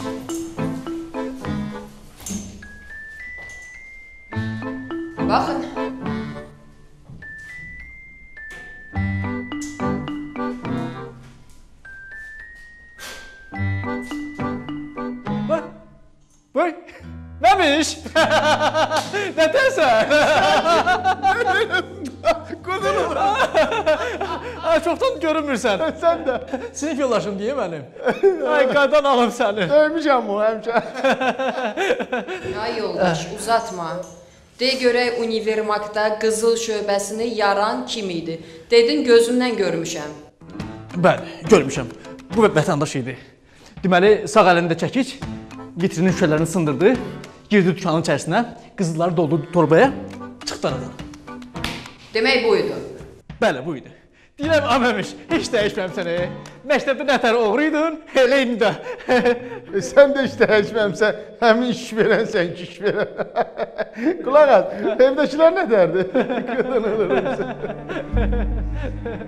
Baxın. Vay, nəmiş? Nətəsən? Qudurur. Çoxdan görünmürsən. Sən də. Sinif yoldaşım deyə mənim. Ay, qadan alım səni. Dövmüşəm o həmçə. Ay yoldaş, uzatma. De görək Univermaqda qızıl şöbəsini yaran kim idi? Dedin gözümdən görmüşəm. Bəli, görmüşəm. Bu vətəndaş idi. Deməli, sağ əlində çəkic, vitrinin şüşələrini sındırdı, girdi dükanın içərisinə, qızılları doldurdu torbaya, çıxdı aradan. Demək buydu. Bəli, bu idi. Deyirəm, əməmiş, heç dəyişməmsən. Məktəbdə nətər oğruydun, elə indi də. Sən də heç dəyişməmsən, həmin iş verən sən ki iş verən. Qulaq as, evdəkilər nə dərdi? Qudurur.